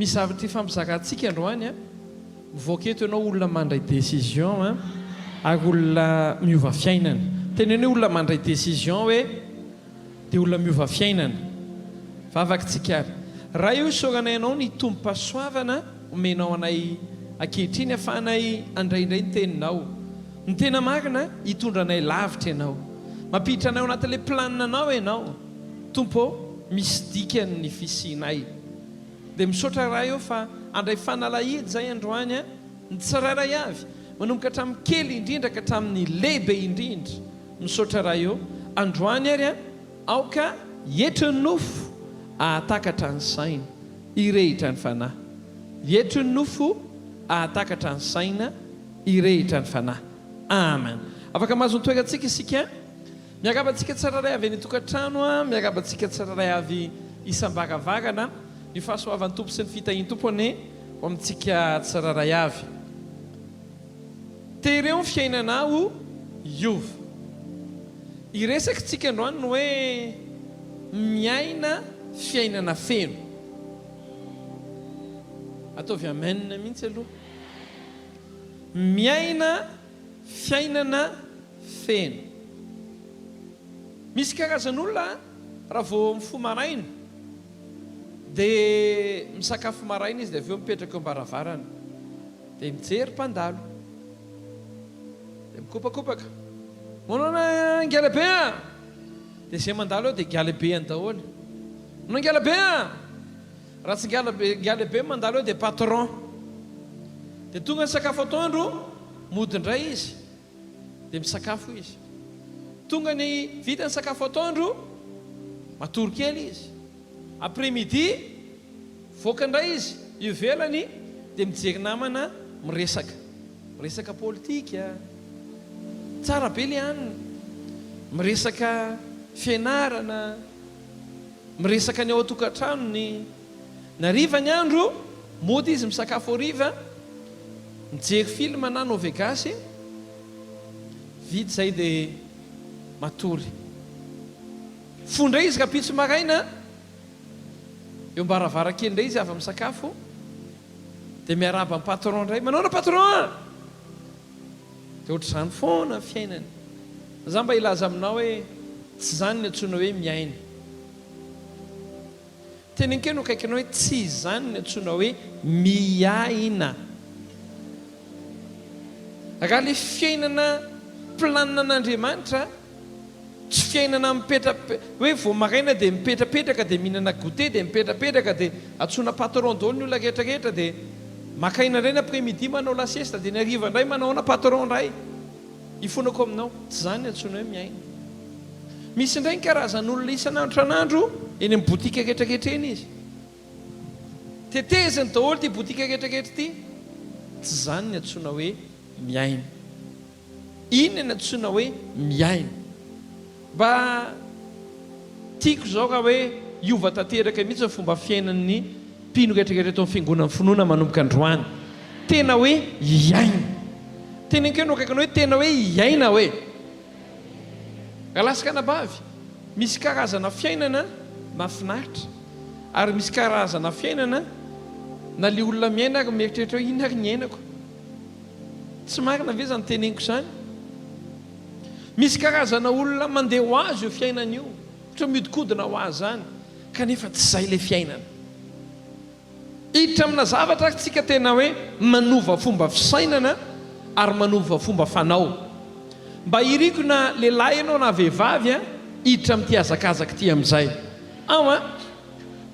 misy zavatra fampizakatsika androany a mivoaka eto ianao olona mandray décision a ary olona miova fiainana teneny hoe olona mandray décision hoe dia olona miova fiainana vavakitsika ary raha io isaoranay ianao ny tompo-pahasoavana omenao anay ankehitriny afahanay andraindray ny teninao ny tena marina hitondra anay lavitra ianao mampiditra anay ao anatin'ilay planinanao ianao tompo misy dikany ny fisianay dia misaotra raha eo fa andray fanalahidy zay androany a ny tsirairay avy manomboka hatramin'ny kely indrindra ka hatramin'ny lehibe indrindra misaotra raha eo androany ary a aoka etry ny nofo ahatakatra ny saina irehitra ny fanahy etry ny nofo ahatakatra ny saina irehitra ny fanahy amen afaka mahazo ny toerantsika isika miarabantsika tsiraray avy ny tokantrano a miarabantsika tsiraray avy isam-baravagana ny fahasoavan'ny tompo sy ny fitahiany tompony ho amintsika tsiraray avy tereo ny fiainanao iova iresaka tsika androany no hoe miaina fiainana feno ataovy amenina mihitsy aloha miaina fiainana feno misy karazan'olona raha vao mifo maraina dia misakafo maraina izy dia avy eo mipetraka eo ambaravarana dia mijery mpandalo dia mikopakopaka manona ngalabe a dia izay mandalo eo dia ngalabe any daholo manao ngalabe a raha tsy ngalabe mandalo eo dia patron dia tonga ny sakafo atoandro modindray izy dia misakafo izy tonga ny vita ny sakafo atoandro matory kely izy après midi voakandray izy ivelany dia mijery namana miresaka politika tsara be le anina miresaka fianarana miresaka ny ao atokantranony nariva ny andro mody izy misakafo ariva mijery film na Novegas vita zay dia matory fondray izy kapitso maraina eo mbaravarankely ndray izy avy misakafo dia miaraba amin'ny patron ndray manao na patron dia ohatra izany foana fiainany za mba ilaza aminao hoe tsy zany ny antsoina hoe miaina tenenkeno akaikinao hoe tsy zany ny antsoina hoe miaina raha le fiainana planina an'Andriamanitra tsy fiainana hoe vao maraina dia mipetrapetraka dia mihinana goûter dia mipetrapetraka dia atsoina patron daholo ny olona rehetrarehetra dia makaina indray ny après midi manao lasesta dia ny hariva indray manao na patron indray ifonako aminao tsy zany ny antsoina hoe miaina misy indray ny karazan'olona isan'andro tranandro eny amin'ny botika rehetrarehetra eny izy teteziny daholo ty botika rehetrarehetra ty tsy zany ny antsoina hoe miaina inona ny antsoina hoe miaina mba tiako zao raha hoe iova tanteraka mihitsy ny fomba fiainan'ny mpino rehetrarehetra eto amin'ny fiangonana finoana manomboka androany tena hoe iaina tena nkeno akaikinao hoe tena hoe iaina hoe raha lasaka nabavy misy karazana fiainana mahafinaritra ary misy karazana fiainana na le olona miaina ary mieritreritra hoe ina ary ny ainako tsy marina ve zany teneniko zany misy karazana olona mandeha ho azy io fiainana io ohatra miodikodina ho azy zany kanefa tsy zay le fiainana hiditra amina zavatra tsika tena hoe manova fomba fisainana ary manova fomba fanao mba hirikona lehilahy ianao na vehivavy a hiditra amin'ity azakazaka ity amin'izay ao a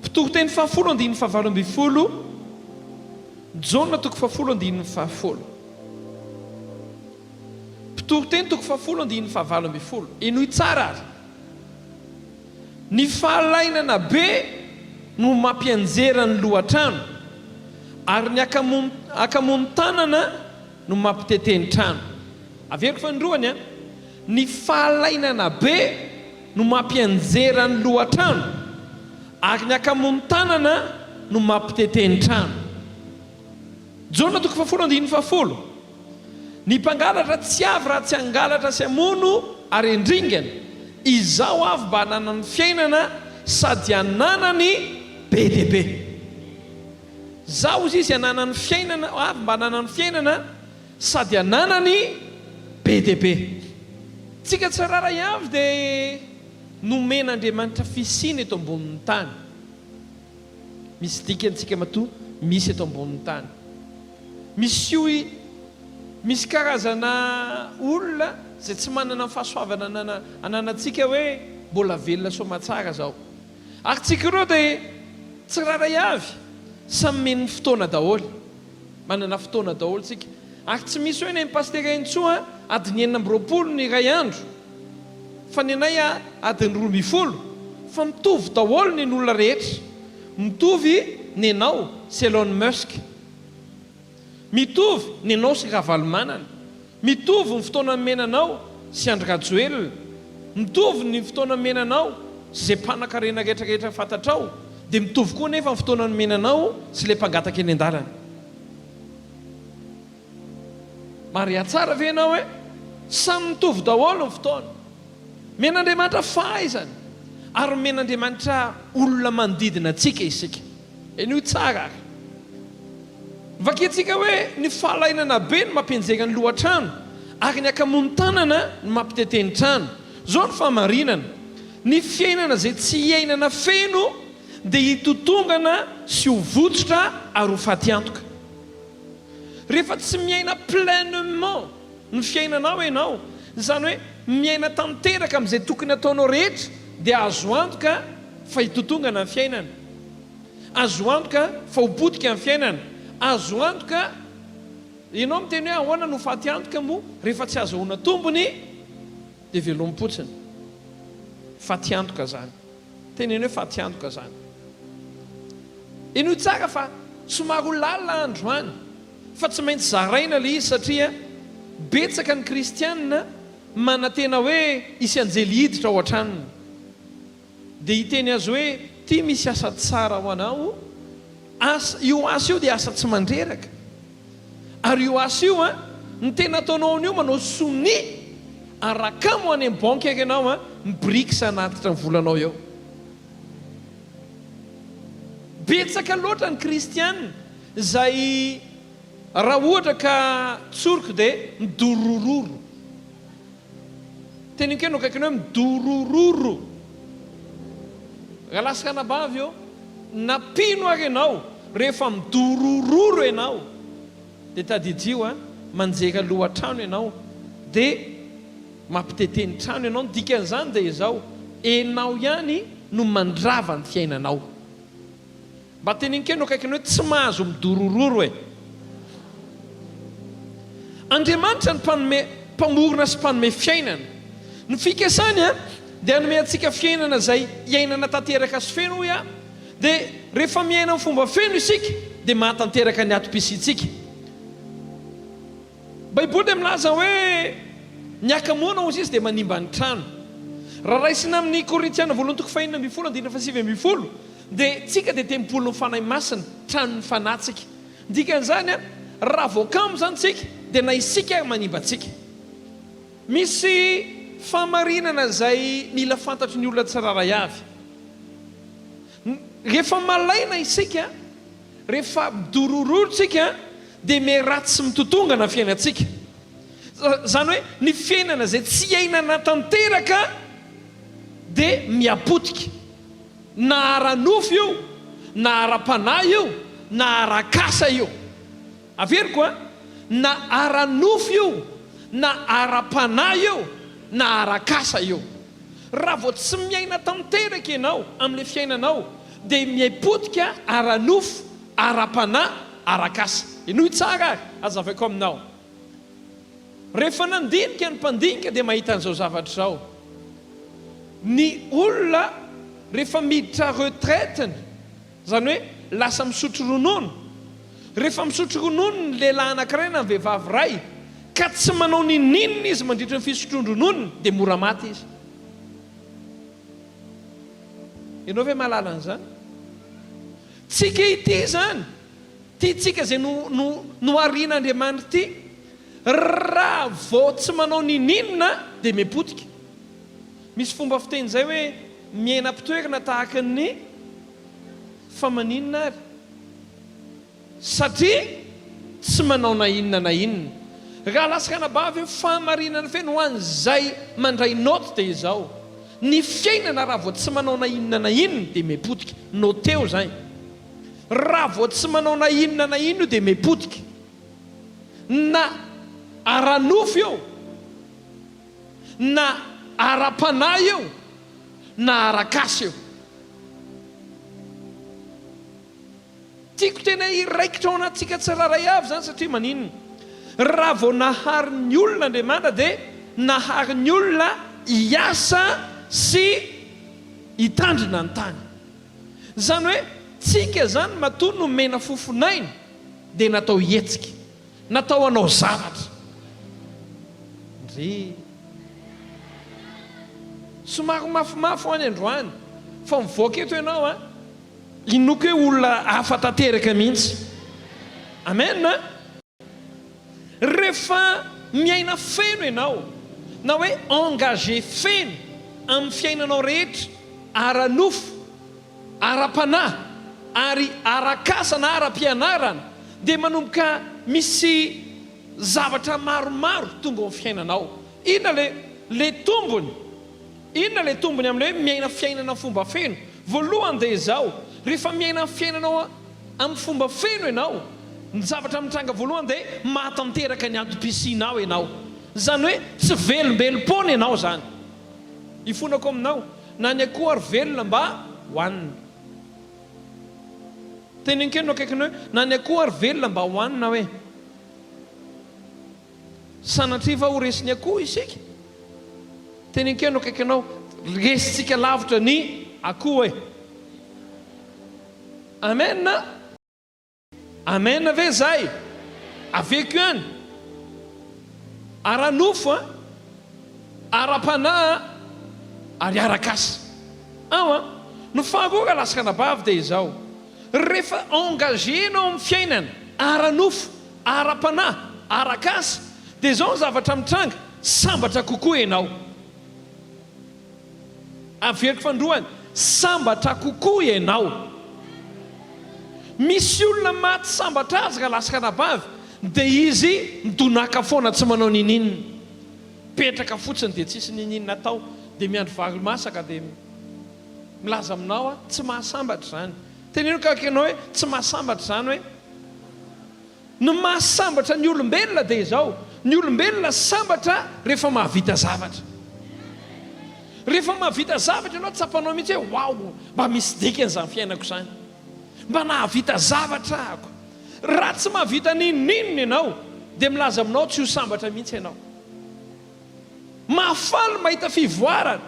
mpitokoteny 7:7 Jaona 7:7 mpitokoteny 7:7 inoy tsara ary ny fahalainana be no mampianjerany lohatrano ary ny akamono tanana no mampiteteny trano averiko fa nydroany a ny fahalainana be no mampianjerany lohatrano ary ny akamono tanana no mampiteteny trano Jaona 7:7 ny mpangalatra tsy avy raha tsy angalatra sy amono ary endringana izao avy mba hananany fiainana sady hananany be dia be zaho izy ananany fiainana avy mba ananany fiainana sady ananany be deaibe tsika tsararay avy dia nomen'Andriamanitra fisiny eto ambonin'ny tany misy dikantsika matoa misy eto ambonin'ny tany misy karazana olona zay tsy manana fahasoavana ananantsika hoe mbola velona somatsara zao ary tsika ireo dia tsiraray avy samy men'ny fotoana daholo manana fotoana daholo tsika ary tsy misy hoe ny pastera intsoa adiny 4 ny iray andro fa ny anay adiny 12 fa mitovy daholo ny olona rehetra mitovy ny anao sy Elon Musk mitovy ny anao sy Ravalomanana mitovy ny fotoana menanao sy Andry Rajoelina mitovy ny fotoana menanao zay mpanan-karena rehetrarehetra fantatrao dia mitovy koa nefa ny fotoana menanao sy ilay mpangataka eny an-dalana maria tsara ve ianao hoe samy mitovy daholo ny fotoana men'Andriamanitra fahaizany ary men'Andriamanitra olona manodidina antsika isika io tsara ary vaketsika hoe ny fahalainana be ny mampienjera ny lohatrano ary ny akamon'ny tanana ny mampiteteny trano zao ny fahamarinana ny fiainana zay tsy hiainana feno dia hitotongana sy ho votsitra ary ho faty-antoka rehefa tsy miaina pleinement ny fiainanao ianao izany hoe miaina tanteraka amin'izay tokony ataonao rehetra dia azo antoka fa hitotongana ny fiainana azo antoka fa ho potika ny fiainana azo antoka ianao miteny hoe ahoana no faty-antoka moa rehefa tsy azahoana tombony dia velom-potsiny faty-antoka zany teneny hoe faty-antoka zany ino tsara fa somary ho lalina andro any fa tsy maintsy zaraina ilay izy satria betsaka ny kristianina manantena hoe isy anjely hiditra ao an-tranony dia hiteny azy hoe tia misy asa tsara ho anao io asa io dia asa tsy mandreraka ary io asa io ny tena ataonao an'io manao soni arakamo any amin'ny banky ary ianao mibriksa anatitra ny volanao eo betsaka loatra ny kristianina izay raha ohatra ka tsoriko dia midorororo teny keno kaikany hoe midorororo raha lasaka anabavy eo napino ary ianao rehefa midorororo ianao dia tadidio manjera lohatrano ianao dia mampiteteny trano ianao ny dikan'izany dia izao enao ihany no mandrava ny fiainanao mba teniny keno kaikany hoe tsy mahazo midorororo e Andriamanitra ny mpamorona sy mpanome fiainana ny fikasany dia hanome antsika fiainana izay iainana tanteraka sy feno hoy dia rehefa miaina ny fomba feno isika dia mahatanteraka ny atom-pisitsika baiboly milaza hoe ny akamoana ozy izy dia manimba ny trano raha raisina amin'ny Korintiana 2:9-10 dia tsika dia tempolon'ny fanahy masina tranon'ny fanatsika dikan'izany raha voakamo zany tsika dia na isika manimba antsika misy fahamarinana izay mila fantatry ny olona tsiraray avy rehefa malaina isika rehefa midorororotsika dia meratsy sy mitotongana ny fiainantsika zany hoe ny fiainana izay tsy iainana tanteraka dia miapotika na ara-nofo io na ara-panahy io na ara-kasa io averiko na ara-nofo io na ara-panahy io na ara-kasa io raha vao tsy miaina tanteraka ianao amin'ilay fiainanao dia miaipotika ara-nofo ara-panahy ara-kasa inoy tsara azavaiko aminao rehefa nandinika ny mpandinika dia mahita an'izao zavatra zao ny olona rehefa miditra retraiteny zany hoe lasa misotro ronono rehefa misotro ronono ny lehilahy anankiray na ny vehivavy ray ka tsy manao ninninina izy mandritra ny fisotron-drononony dia mora maty izy ianao ve mahalala an'izany tsika ity zany tiatsika izay no arian'Andriamanitra ity raha vao tsy manao ninninina dia miapotika misy fomba fiteny izay hoe miaina mpitoerana tahaka ny famaninina ary satria tsy manao na inona na inona. Raha lasakana-bavy fahamarinana feno ho an'izay mandray note dia izao: ny fiainana raha vao tsy manao na inona na inona dia mepotika. Noteo zay. Raha vao tsy manao na inona na inona dia mepotika. Na aranofo eo, na ara-panahy eo, na arakasy eo. Tiako tena iraikitra ao anatsika tsiraray avy zany, satria maninona? Raha vao nahary ny olona Andriamanitra dia nahary ny olona hiasa sy hitandrina ny tany. Zany hoe tsika zany matoa no mena fofonaina dia natao hetsika, natao hanao zavatra. Ndry somary mafimafy ho any androany, fa mivoaka eto ianao a, inoko hoe olona hafa tanteraka mihitsy. Amen. Rehefa miaina feno ianao, na hoe engagé feno amin'ny fiainanao rehetra, ara-nofo, ara-panahy, ary arakasa na ara-pianarana, dia manomboka misy zavatra maromaro tonga amin'ny fiainanao. Inona le tombony? Inona le tombony amin'ilay hoe miaina fiainana fomba feno? Voalohany dia izao: rehefa miaina fiainanao amin'ny fomba feno ianao, ny zavatra mitranga voalohany dia mahatanteraka ny antom-pisianao ianao. Zany hoe tsy velombelom-pona ianao zany. Ifonako aminao, na ny akoho ary velona mba hohanina. Tenenkeno akaikiny hoe na ny akoho ary velona mba hohanina hoe. Sanatriva ho resy akoho isika. Tenenkeno akaikinao, resitsika lavitra ny akoho e. Amen. Amen ve zay? Aveko ihany. Ara-nofo, ara-panahy ary arakasa. No fahagoaka lasakana-bavy dia izao: rehefa engagénao amin'ny fiainana ara-nofo, ara-panahy, arakasa, dia izao ny zavatra mitranga, sambatra kokoa ianao. Averiko fandroany, sambatra kokoa ianao. Misy olona maty sambatra azy raha lasakana-bavy, dia izy midonaka foana, tsy manao ninina, petraka fotsiny dia tsisy ninina atao, dia miandro vary masaka dia milaza aminao tsy mahasambatra zany. Teneno kakenao hoe tsy mahasambatra zany hoe no mahasambatra ny olombelona dia izao: ny olombelona sambatra rehefa mahavita zavatra. Rehefa mahavita zavatra ianao tsapanao mihitsy hoe wow, mba misy dikany zany fiainako zany, mba nahavita zavatra ako. Raha tsy mahavita ninina ianao dia milaza aminao tsy ho sambatra mihitsy ianao. Mahafaly mahita fivoarana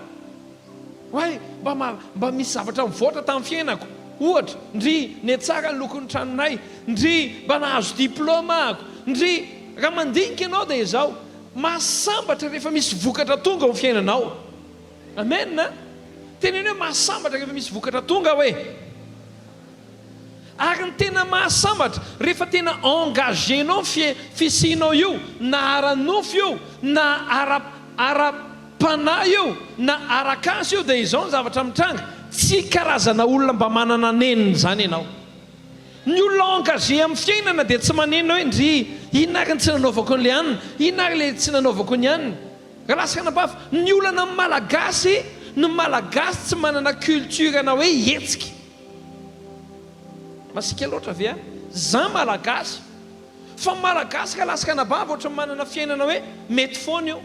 hoe mba misy zavatra mivoatra tamin'ny fiainako. Ohatra, ndry netsaka ny lokon'ny tranonay, ndry mba nahazo diplôma ako, ndry raha mandinika ianao dia izao mahasambatra rehefa misy vokatra tonga amin'ny fiainanao. Amen. Teneny hoe mahasambatra rehefa misy vokatra tonga hoe. Ary ny tena mahasambatra rehefa tena engagénao fisianao io, na ara-nofo io, na ara-panahy io, na arakasy io, dia izao ny zavatra mitranga. Tsy karazana olona mba manana neniny zany ianao. Ny olona engagé amin'ny fiainana dia tsy manena hoe ndry inona ary ny tsy nanaovako an'ilay anina, inona ary le tsy nanaovako ny anina. Raha lasakana-bavy, ny olana malagasy, ny malagasy tsy manana culture na hoe hetsika. Masika loatra ve? Za malagasy, fa malagasy ka lasakana-bavy ohatra manana fiainana hoe mety foana io.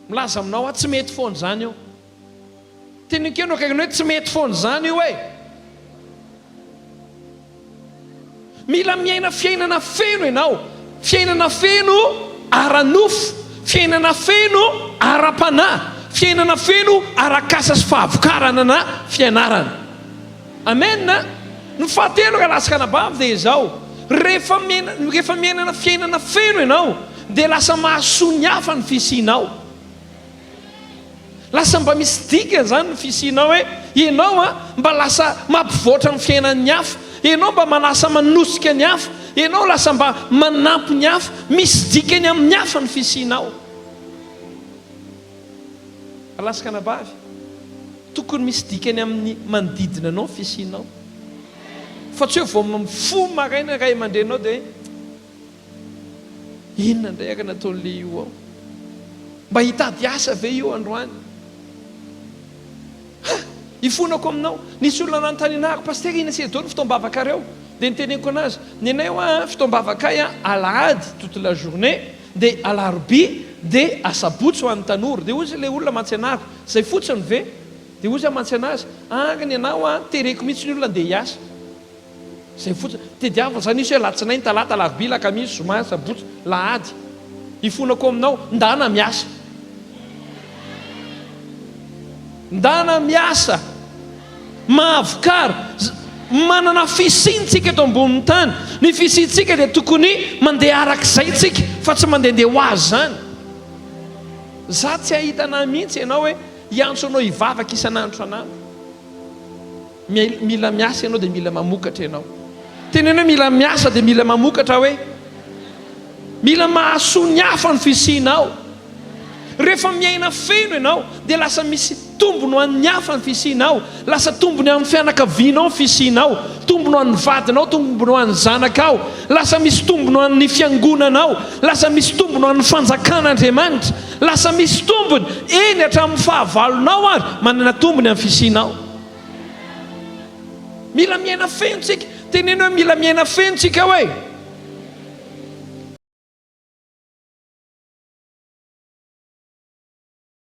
Milaza aminao tsy mety foana zany io. Tenenkeno akaikiny hoe tsy mety foana zany io hoe. Mila miaina fiainana feno ianao, fiainana feno ara-nofo, fiainana feno ara-panahy, fiainana feno arakasa sy fahavokarana na fianarana. Amen. Ny fahatelo raha lasakana-bavy dia izao: rehefa miainana fiainana feno ianao dia lasa mahasoa ny hafa ny fisianao. Lasa mba misy dikany zany ny fisianao hoe ianao mba lasa mampivoatra ny fiainan'ny hafa, ianao mba manasa manosika ny hafa, ianao lasa mba manampy ny hafa, misy dikany amin'ny hafa ny fisianao. Lasakana-bavy, tokony misy dikany amin'ny manodidina anao fisianao. fa tsy hoe vao fo maraina ray aman-drenao dia inona indray aka nataon'le io ao mba hitady asa ve io androany ifonako aminao nisy olona nanontanianahako paster ina sy edao ny fitoam-bavaka reo dia niteneniko anazy ny anay a fitoam-bavaka ay a alahady toute la journée dia alarobia dia asabotsy ho an'ny tanora dia ozy le olona mantsy anahako zay fotsiny ve dia ozy amantsy anazy angany ianao a tereko mihitsy ny olona ndeha hiasa zay fotsiny tediavana zany isy hoe latsinainy talata alarobia lakamisy zoma sabotsy lahady ifonako aminao ndana miasa ndana miasa mahavokary manana fisintsika eto ambonin'ny tany ny fisintsika dia tokony mandeha arak'izay tsika fa tsy mandehandeha ho azy zany za tsy ahitana mihitsy ianao hoe hiantso anao hivavaka isan'andro anandro mila miasa ianao dia mila mamokatra ianao tenena hoe mila miasa dia mila mamokatra hoe mila mahasoa ny hafa ny fisianao rehefa miaina feno ianao dia lasa misy tombony ho an'ny hafa ny fisianao lasa tombony amin'ny fianakavianao ny fisianao tombony ho an'ny vadinao tombony ho an'ny zanakao lasa misy tombony ho an'ny fiangonanao lasa misy tombony ho an'ny fanjakan'Andriamanitra lasa misy tombony eny hatramin'ny fahavalonao ary manana tombony amin'ny fisianao mila miaina feno tsika tenena hoe mila miaina feno tsika hoe